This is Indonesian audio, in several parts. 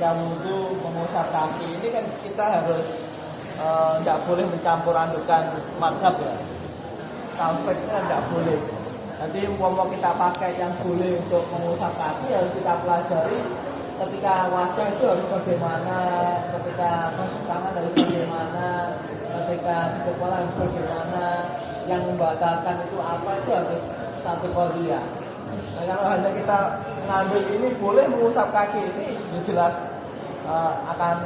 ketika wudhu mengusap kaki ini kan kita harus tidak boleh mencampur adukan madhab ya. Talfeknya tidak boleh. Jadi umpama kita pakai yang boleh untuk mengusap kaki harus kita pelajari ketika wajah itu harus bagaimana, ketika masuk tangan harus bagaimana, ketika kepala harus bagaimana, yang membatalkan itu apa, itu harus satu qadhiyah. Nah, kalau hanya kita ngambil ini boleh mengusap kaki ini jelas akan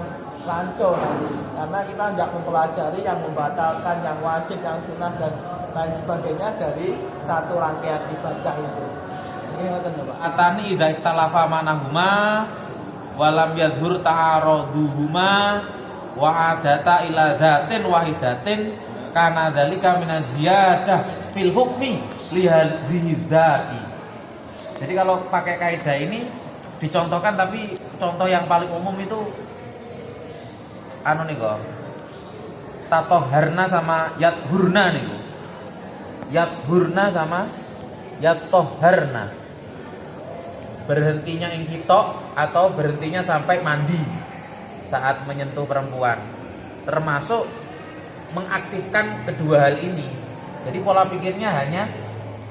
rancu nanti, karena kita tidak mempelajari yang membatalkan, yang wajib, yang sunnah dan lain sebagainya dari satu rangkaian ibadah itu. Ini ngoten Pak. Atani idza ikhtalafa manahuma walam yadhur ta'aruduhuma wa adata ila dzatin wahidatin kana dzalika min ziyadah fil hukmi li hadhihi dzati. Jadi kalau pakai kaidah ini dicontohkan, tapi contoh yang paling umum itu anu nih kok. Tatoharna sama yadhurna nih. Yadhurna sama yatoharna. Berhentinya ing kitok atau berhentinya sampai mandi saat menyentuh perempuan. Termasuk mengaktifkan kedua hal ini. Jadi pola pikirnya hanya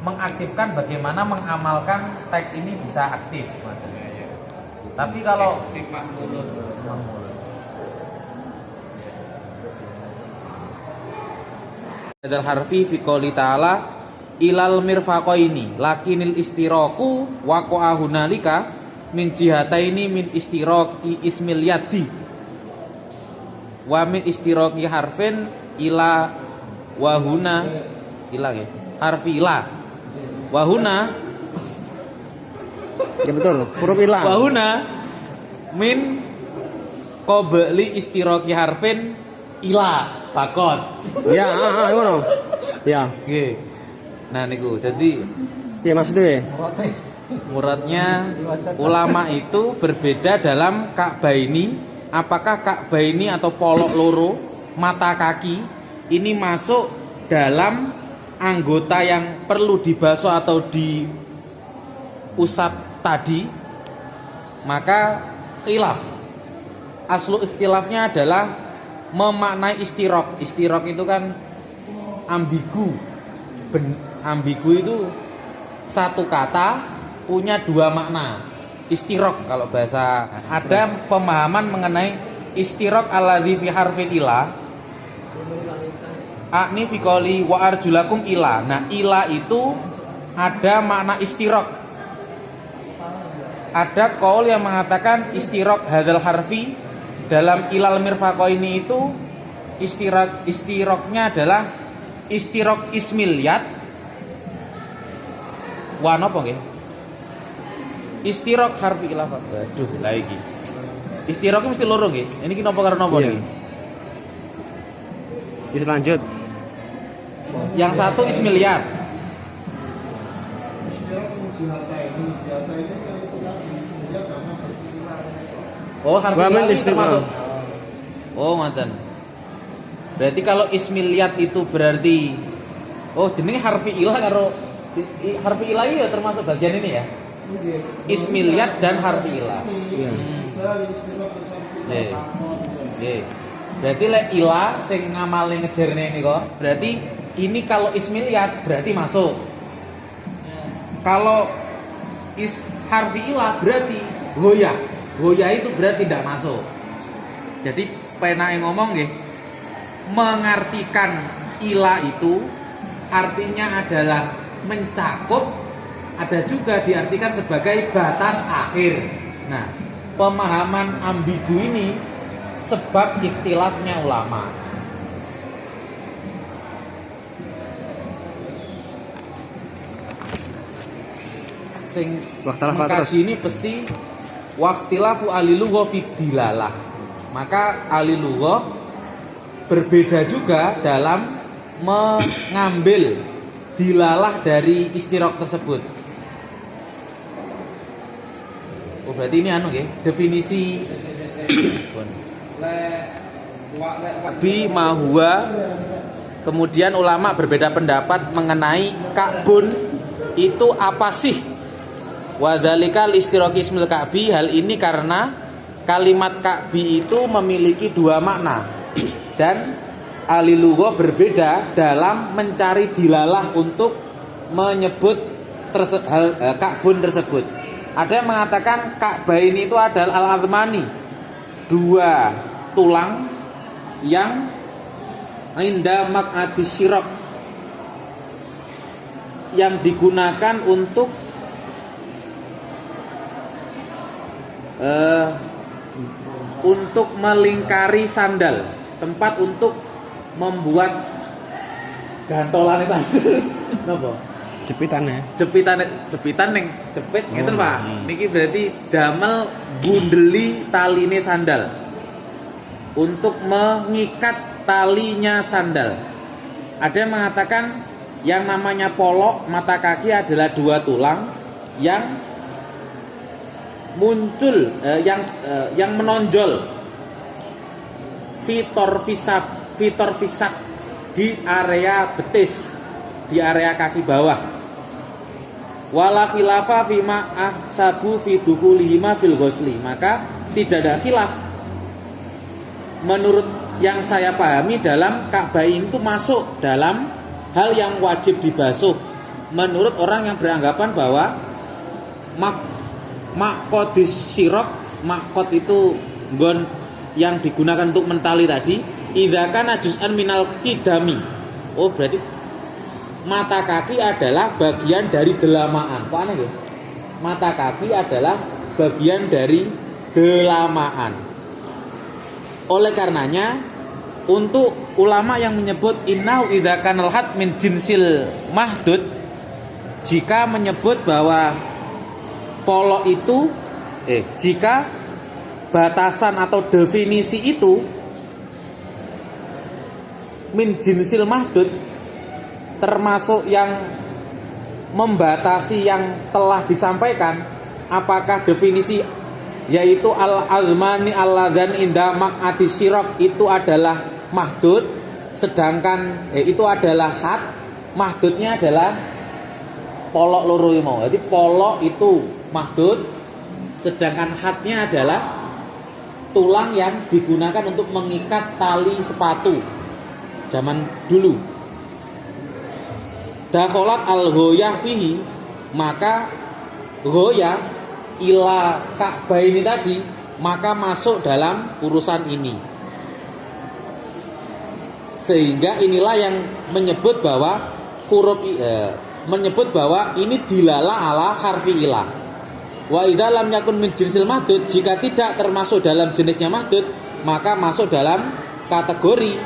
mengaktifkan bagaimana mengamalkan tag ini bisa aktif. Tapi kalau hadal harfi fi qouli ta'ala ilal mirfaqaini lakinil istiraku waqa'a hunalika min jihataini min istiraqi ismil yadi wa min istiraqi harfin ila wa huna ila ya harfi ila wa huna ya betul huruf ila wa huna min qabli istiraqi harfin ila fakot ya ngono ya nggih. Nah niku jadi ya maksudnya muradnya ulama itu berbeda dalam Ka'bah ini. Apakah Ka'bah ini atau polok loro mata kaki ini masuk dalam anggota yang perlu dibasuh atau diusap tadi? Maka khilaf. Aslu ikhtilafnya adalah memaknai istirok. Istirok itu kan ambigu. Ambigu itu satu kata punya dua makna. Istirok kalau bahasa ada pemahaman mengenai istirok alladzi fi harfin ila akni fi qouli wa arjulakum ila. Nah, ila itu ada makna istirok. Ada qaul yang mengatakan istirok hadzal harfi dalam ilal mirfaqaini itu istiroknya adalah istirok ismil yad wa napa nggih? Istirok harfi ilafat. Aduh, lagi. Istirok mesti loro nggih. Ini ki napa karo napa niki? Bisa lanjut. Yang satu ismil yad. Oh, harfi Wa min ilah istimah. termasuk. Oh, mantan. Berarti kalau ismil yad itu berarti jenenge harfi ilah karo harfi ilah ya termasuk bagian ini ya. Ismil yad dan harfi ilah. Iya. Nggih. Berarti lek ila sing ngamale ngejerne nika, berarti ini kalau ismil yad berarti masuk. Kalau harfi ilah berarti goya. Goya itu berarti tidak masuk. Jadi penake ngomong nggih, mengartikan ila itu artinya adalah mencakup, ada juga diartikan sebagai batas akhir. Nah, pemahaman ambigu ini sebab ikhtilafnya ulama. Sing mengkaji ini pasti waqtilafu alilugha fi dilalah. Maka alilugha berbeda juga dalam mengambil dilalah dari istirok tersebut. Oh, berarti ini anu nggih, definisi bi mahua. Kemudian ulama berbeda pendapat mengenai ka'bun itu apa sih? Wa dzalikal istiraqi ismil ka'bi, hal ini karena kalimat Ka'bi itu memiliki dua makna dan ahli lugha berbeda dalam mencari dilalah untuk menyebut Ka'bun tersebut. Ada yang mengatakan Ka'bain itu adalah al-azmani, dua tulang yang inda maq'adis syiraq, yang digunakan untuk melingkari sandal, tempat untuk membuat gantolan sandal. Napa? Jepitan yang jepit gitu Pak. Niki berarti damel bundeli taline sandal untuk mengikat talinya sandal. Ada yang mengatakan yang namanya polok mata kaki adalah dua tulang yang muncul yang menonjol fitor fisak di area betis, di area kaki bawah. Wala khilafa fima ahsabu fi dukhulihima fil ghusli, maka tidak ada khilaf menurut yang saya pahami dalam Ka'bain itu masuk dalam hal yang wajib dibasuh menurut orang yang beranggapan bahwa maqodis syirok, makot itu gon yang digunakan untuk mentali tadi, idza kana juz'an minal qidami. Oh berarti mata kaki adalah bagian dari delamaan. Kok aneh ya? Mata kaki adalah bagian dari delamaan. Oleh karenanya, untuk ulama yang menyebut innahu idza kanal had min jinsil mahdud, jika menyebut bahwa polok itu jika batasan atau definisi itu min jinsil mahdud, termasuk yang membatasi yang telah disampaikan, apakah definisi yaitu al-azmani alladhan inda maq'adis syiraq itu adalah mahdud, sedangkan itu adalah had, mahdudnya adalah polok loro mau. Jadi polok itu mahdud, sedangkan hadnya adalah tulang yang digunakan untuk mengikat tali sepatu zaman dulu. Dakholat al-ghoyah fihi, maka ghoyah ila Ka'bah ini tadi maka masuk dalam urusan ini. Sehingga inilah yang menyebut bahwa menyebut bahwa ini dilalah ala harfi ilah. Wa idza lam yakun min jinsil mahdud, jika tidak termasuk dalam jenisnya mahdud, maka masuk dalam kategori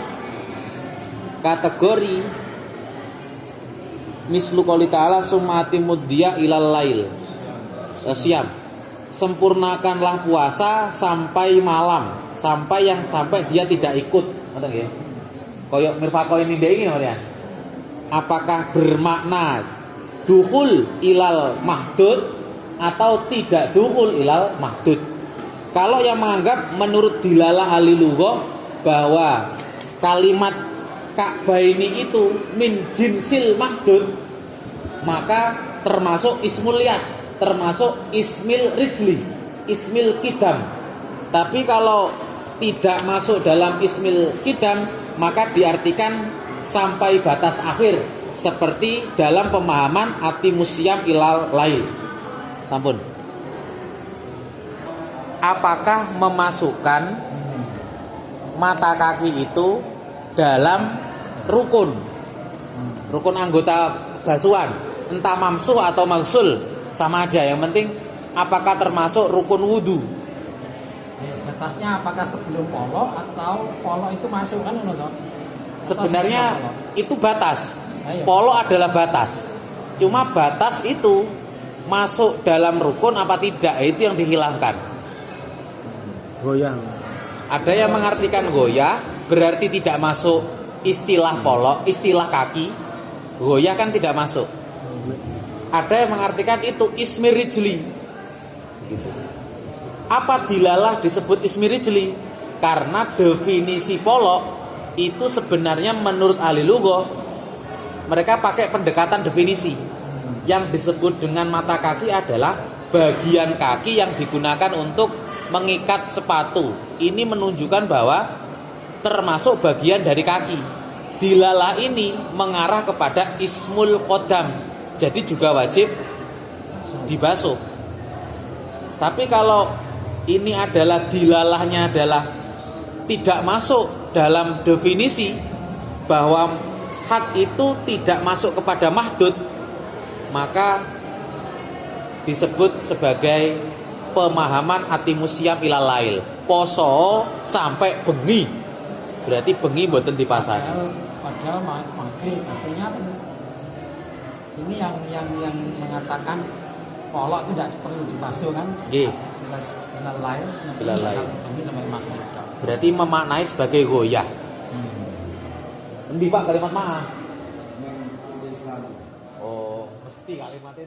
mislu qouli ta'ala sumati muddiya ilal lail. Siap. Sempurnakanlah puasa sampai malam, sampai dia tidak ikut. Ngoten nggih. Koyok mirfaqo ini ndek iki namanya. Apakah bermakna dukhul ilal mahdud atau tidak dukhul ilal mahdud? Kalau yang menganggap menurut dilalah ahli lugha bahwa kalimat Ka'bah ini itu min jinsil mahdud, maka termasuk ismul yad, termasuk ismil rijli, ismil kidam. Tapi kalau tidak masuk dalam ismil kidam, maka diartikan sampai batas akhir, seperti dalam pemahaman atimusyam ilal lail. Sampun. Apakah memasukkan mata kaki itu dalam rukun anggota basuhan, entah mamsuh atau magsul, sama aja. Yang penting apakah termasuk rukun wudu? Batasnya apakah sebelum polok atau polok itu masuk kan menurut? Sebenarnya itu batas. Polok adalah batas. Cuma batas itu masuk dalam rukun apa tidak, itu yang dihilangkan. Goyang. Ada yang mengartikan goyah berarti tidak masuk istilah polok, istilah kaki. Goyah kan tidak masuk. Ada yang mengartikan itu ismi rijli. Apa dilalah disebut ismi rijli? Karena definisi polok itu sebenarnya menurut ahli lugha mereka pakai pendekatan definisi. Yang disebut dengan mata kaki adalah bagian kaki yang digunakan untuk mengikat sepatu. Ini menunjukkan bahwa termasuk bagian dari kaki. Dilalah ini mengarah kepada ismul qodam, jadi juga wajib dibasuh. Tapi kalau ini adalah dilalahnya adalah tidak masuk dalam definisi bahwa had itu tidak masuk kepada mahdud, maka disebut sebagai pemahaman atimusiam ilal lail, poso sampai bengi. Berarti bengi mboten dipasani. Padahal maghrib artinya apa? Ini yang mengatakan polok tidak perlu dibasuh kan? Nggih. Jelas ilal lail. Ilal lail. Ini sampai maghrib. Berarti memaknai sebagai goyah. Endi Pak kalimat ma'ah? Oh, mesti kalimatnya